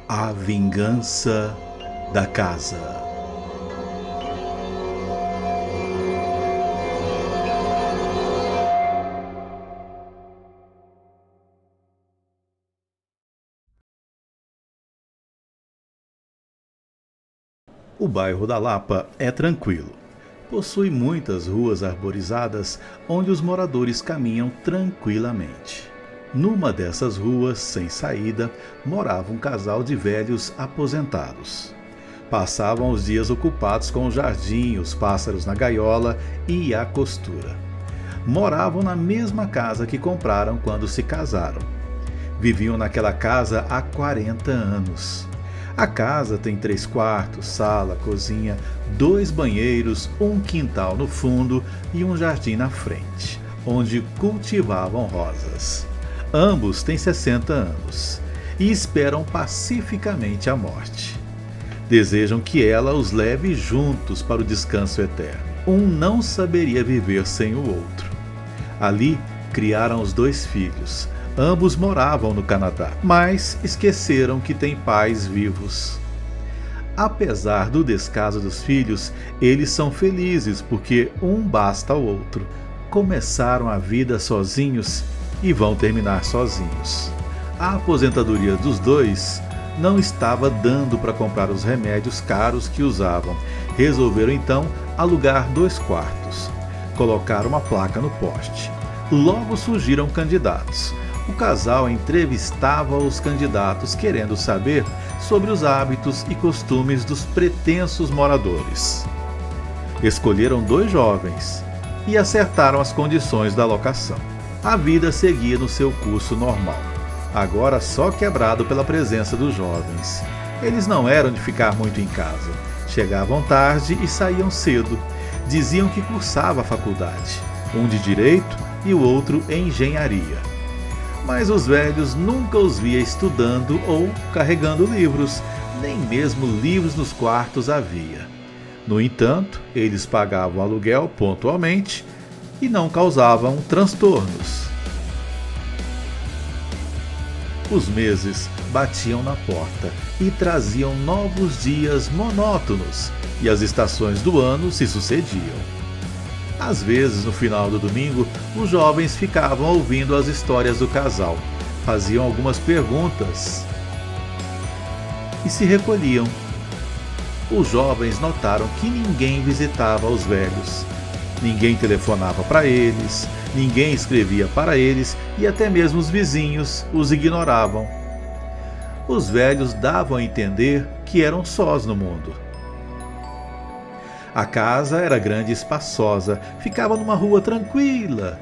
A Vingança da Casa. O bairro da Lapa é tranquilo. Possui muitas ruas arborizadas onde os moradores caminham tranquilamente. Numa dessas ruas, sem saída, morava um casal de velhos aposentados. Passavam os dias ocupados com o jardim, os pássaros na gaiola e a costura. Moravam na mesma casa que compraram quando se casaram. Viviam naquela casa há 40 anos. A casa tem 3 quartos, sala, cozinha, 2 banheiros, um quintal no fundo e um jardim na frente, onde cultivavam rosas. Ambos têm 60 anos e esperam pacificamente a morte. Desejam que ela os leve juntos para o descanso eterno. Um não saberia viver sem o outro. Ali criaram os 2 filhos. Ambos moravam no Canadá, mas esqueceram que têm pais vivos. Apesar do descaso dos filhos, eles são felizes porque um basta ao outro. Começaram a vida sozinhos e vão terminar sozinhos. A aposentadoria dos 2 não estava dando para comprar os remédios caros que usavam. Resolveram então alugar 2 quartos. Colocaram uma placa no poste. Logo surgiram candidatos. O casal entrevistava os candidatos querendo saber sobre os hábitos e costumes dos pretensos moradores. Escolheram 2 jovens e acertaram as condições da locação. A vida seguia no seu curso normal, agora só quebrado pela presença dos jovens. Eles não eram de ficar muito em casa. Chegavam tarde e saíam cedo. Diziam que cursava a faculdade, um de Direito e o outro em Engenharia. Mas os velhos nunca os via estudando ou carregando livros, nem mesmo livros nos quartos havia. No entanto, eles pagavam aluguel pontualmente e não causavam transtornos. Os meses batiam na porta e traziam novos dias monótonos, e as estações do ano se sucediam. Às vezes, no final do domingo, os jovens ficavam ouvindo as histórias do casal, faziam algumas perguntas e se recolhiam. Os jovens notaram que ninguém visitava os velhos. Ninguém telefonava para eles, ninguém escrevia para eles e até mesmo os vizinhos os ignoravam. Os velhos davam a entender que eram sós no mundo. A casa era grande e espaçosa, ficava numa rua tranquila.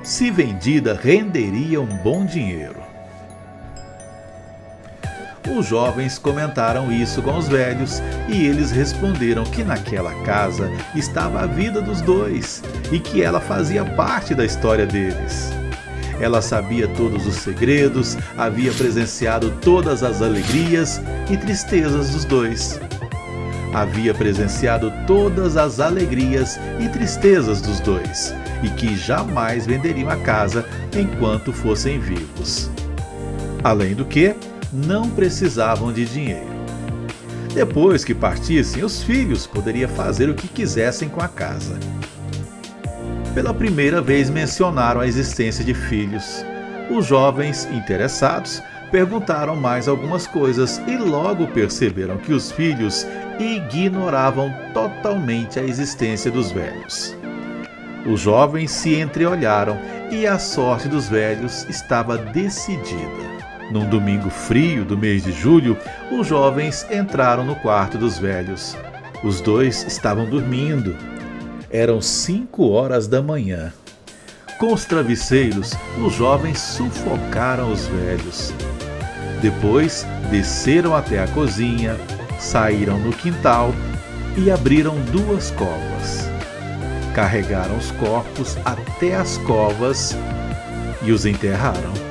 Se vendida, renderia um bom dinheiro. Os jovens comentaram isso com os velhos e eles responderam que naquela casa estava a vida dos 2 e que ela fazia parte da história deles. Ela sabia todos os segredos, havia presenciado todas as alegrias e tristezas dos 2. Havia presenciado todas as alegrias e tristezas dos 2 e que jamais venderiam a casa enquanto fossem vivos. Além do que, não precisavam de dinheiro. Depois que partissem, os filhos poderiam fazer o que quisessem com a casa. Pela primeira vez mencionaram a existência de filhos. Os jovens interessados perguntaram mais algumas coisas e logo perceberam que os filhos ignoravam totalmente a existência dos velhos. Os jovens se entreolharam e a sorte dos velhos estava decidida. Num domingo frio do mês de julho, os jovens entraram no quarto dos velhos. Os 2 estavam dormindo. Eram 5 horas da manhã. Com os travesseiros, os jovens sufocaram os velhos. Depois, desceram até a cozinha, saíram no quintal e abriram 2 covas. Carregaram os corpos até as covas e os enterraram.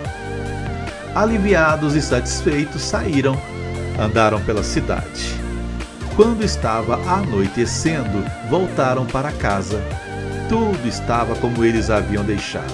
Aliviados e satisfeitos, saíram, andaram pela cidade. Quando estava anoitecendo, voltaram para casa. Tudo estava como eles haviam deixado.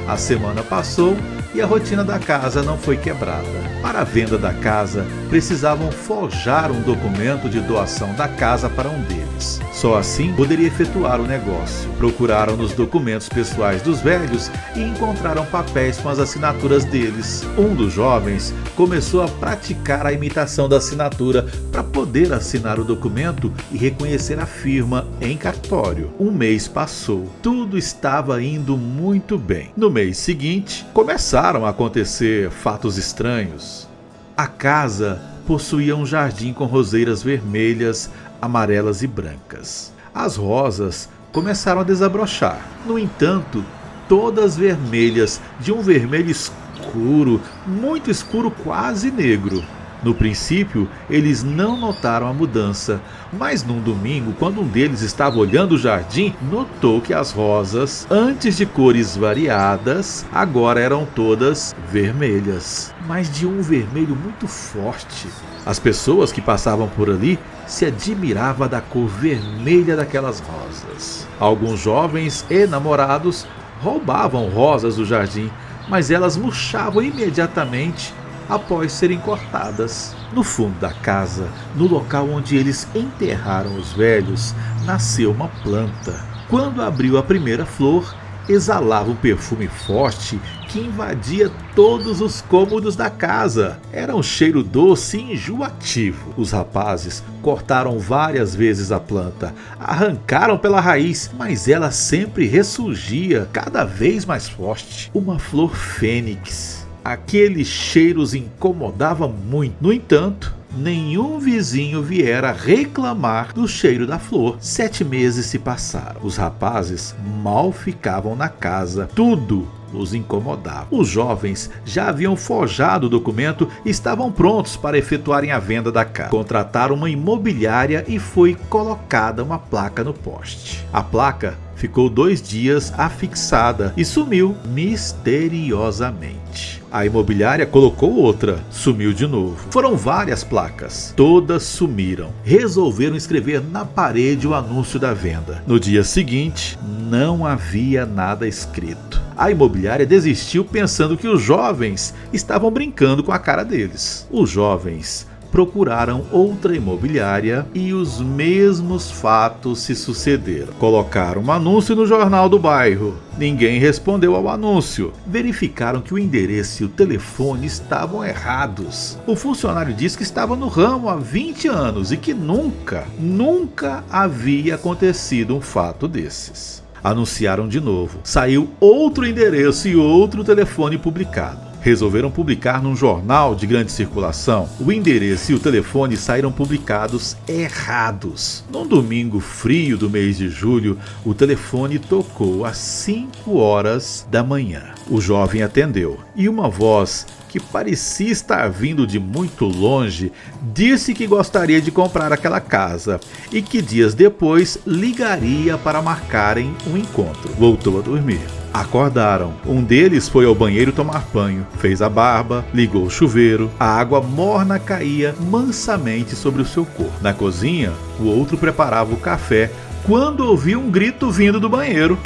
A semana passou e a rotina da casa não foi quebrada. Para a venda da casa, precisavam forjar um documento de doação da casa para um deles. Só assim poderia efetuar o negócio. Procuraram nos documentos pessoais dos velhos e encontraram papéis com as assinaturas deles. Um dos jovens começou a praticar a imitação da assinatura para poder assinar o documento e reconhecer a firma em cartório. Um mês passou. Tudo estava indo muito bem. No mês seguinte, começaram a acontecer fatos estranhos. A casa possuía um jardim com roseiras vermelhas, amarelas e brancas. As rosas começaram a desabrochar. No entanto, todas vermelhas, de um vermelho escuro, muito escuro, quase negro. No princípio, eles não notaram a mudança, mas num domingo, quando um deles estava olhando o jardim, notou que as rosas, antes de cores variadas, agora eram todas vermelhas, mas de um vermelho muito forte. As pessoas que passavam por ali se admiravam da cor vermelha daquelas rosas. Alguns jovens e namorados roubavam rosas do jardim, mas elas murchavam imediatamente após serem cortadas. No fundo da casa, no local onde eles enterraram os velhos, nasceu uma planta. Quando abriu a primeira flor, exalava um perfume forte que invadia todos os cômodos da casa. Era um cheiro doce e enjoativo. Os rapazes cortaram várias vezes a planta, arrancaram pela raiz, mas ela sempre ressurgia, cada vez mais forte. Uma flor fênix. Aquele cheiro os incomodava muito. No entanto, nenhum vizinho viera reclamar do cheiro da flor. 7 meses se passaram. Os rapazes mal ficavam na casa. Tudo os incomodava. Os jovens já haviam forjado o documento e estavam prontos para efetuarem a venda da casa. Contrataram uma imobiliária e foi colocada uma placa no poste. A placa ficou 2 dias afixada e sumiu misteriosamente. A imobiliária colocou outra, sumiu de novo. Foram várias placas, todas sumiram. Resolveram escrever na parede o anúncio da venda. No dia seguinte, não havia nada escrito. A imobiliária desistiu pensando que os jovens estavam brincando com a cara deles. Os jovens procuraram outra imobiliária e os mesmos fatos se sucederam. Colocaram um anúncio no jornal do bairro. Ninguém respondeu ao anúncio. Verificaram que o endereço e o telefone estavam errados. O funcionário disse que estava no ramo há 20 anos e que nunca havia acontecido um fato desses. Anunciaram de novo. Saiu outro endereço e outro telefone publicado. Resolveram publicar num jornal de grande circulação. O endereço e o telefone saíram publicados errados. Num domingo frio do mês de julho, o telefone tocou às 5 horas da manhã. O jovem atendeu e uma voz que parecia estar vindo de muito longe, disse que gostaria de comprar aquela casa e que dias depois ligaria para marcarem um encontro. Voltou a dormir. Acordaram. Um deles foi ao banheiro tomar banho, fez a barba, ligou o chuveiro. A água morna caía mansamente sobre o seu corpo. Na cozinha, o outro preparava o café quando ouviu um grito vindo do banheiro.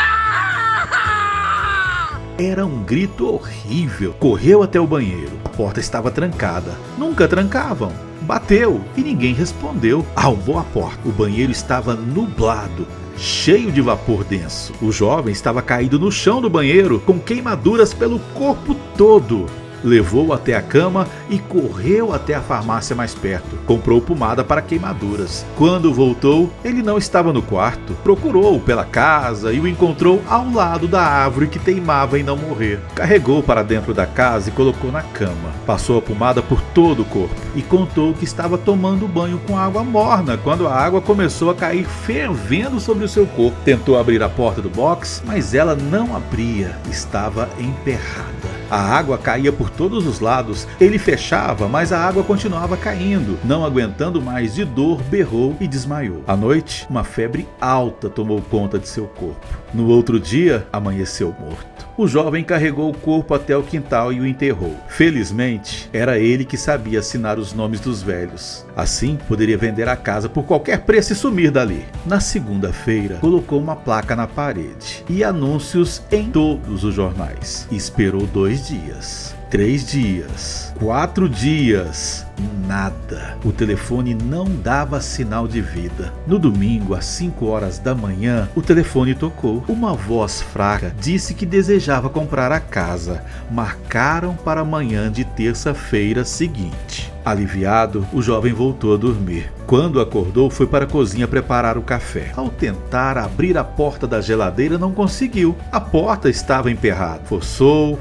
Era um grito horrível. Correu até o banheiro. A porta estava trancada. Nunca trancavam. Bateu e ninguém respondeu. Arrombou a porta. O banheiro estava nublado, cheio de vapor denso. O jovem estava caído no chão do banheiro, com queimaduras pelo corpo todo. Levou-o até a cama e correu até a farmácia mais perto. Comprou pomada para queimaduras. Quando voltou, ele não estava no quarto. Procurou pela casa e o encontrou ao lado da árvore que teimava em não morrer. Carregou para dentro da casa e colocou na cama. Passou a pomada por todo o corpo e contou que estava tomando banho com água morna quando a água começou a cair fervendo sobre o seu corpo. Tentou abrir a porta do box, mas ela não abria. Estava emperrada. A água caía por todos os lados. Ele fechava, mas a água continuava caindo. Não aguentando mais de dor, berrou e desmaiou. À noite, uma febre alta tomou conta de seu corpo. No outro dia, amanheceu morto. O jovem carregou o corpo até o quintal e o enterrou. Felizmente, era ele que sabia assinar os nomes dos velhos. Assim, poderia vender a casa por qualquer preço e sumir dali. Na segunda-feira, colocou uma placa na parede e anúncios em todos os jornais. Esperou 2 2 dias, 3 dias, 4 dias, nada. O telefone não dava sinal de vida. No domingo, às 5 horas da manhã, o telefone tocou. Uma voz fraca disse que desejava comprar a casa. Marcaram para a manhã de terça-feira seguinte. Aliviado, o jovem voltou a dormir. Quando acordou, foi para a cozinha preparar o café. Ao tentar abrir a porta da geladeira, não conseguiu. A porta estava emperrada. Forçou,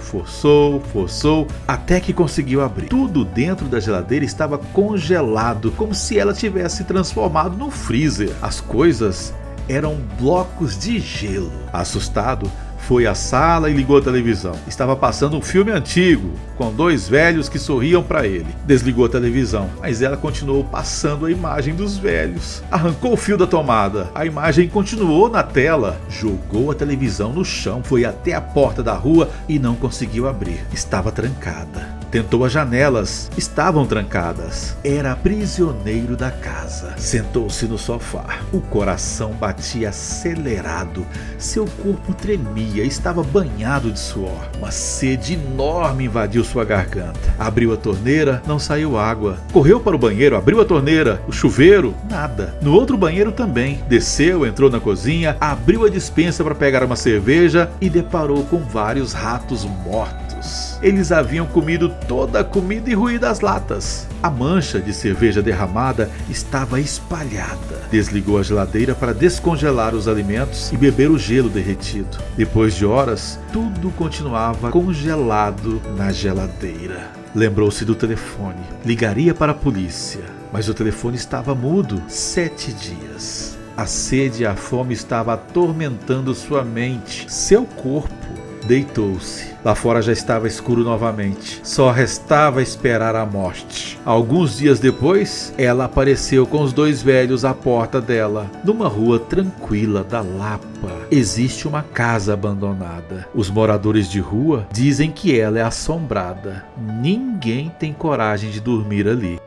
até que conseguiu abrir. Tudo dentro da geladeira estava congelado, como se ela tivesse transformado no freezer. As coisas eram blocos de gelo. Assustado, foi à sala e ligou a televisão. Estava passando um filme antigo, com 2 velhos que sorriam para ele. Desligou a televisão, mas ela continuou passando a imagem dos velhos. Arrancou o fio da tomada. A imagem continuou na tela. Jogou a televisão no chão, foi até a porta da rua e não conseguiu abrir. Estava trancada. Tentou as janelas, estavam trancadas. Era prisioneiro da casa. Sentou-se no sofá. O coração batia acelerado. Seu corpo tremia, estava banhado de suor. Uma sede enorme invadiu sua garganta. Abriu a torneira, não saiu água. Correu para o banheiro, abriu a torneira. O chuveiro, nada. No outro banheiro também. Desceu, entrou na cozinha, abriu a despensa para pegar uma cerveja e deparou com vários ratos mortos. Eles haviam comido toda a comida e ruído as latas. A mancha de cerveja derramada estava espalhada. Desligou a geladeira para descongelar os alimentos e beber o gelo derretido. Depois de horas, tudo continuava congelado na geladeira. Lembrou-se do telefone. Ligaria para a polícia, mas o telefone estava mudo. 7 dias. A sede e a fome estavam atormentando sua mente. Seu corpo deitou-se. Lá fora já estava escuro novamente. Só restava esperar a morte. Alguns dias depois, ela apareceu com os 2 velhos à porta dela. Numa rua tranquila da Lapa, existe uma casa abandonada. Os moradores de rua dizem que ela é assombrada. Ninguém tem coragem de dormir ali.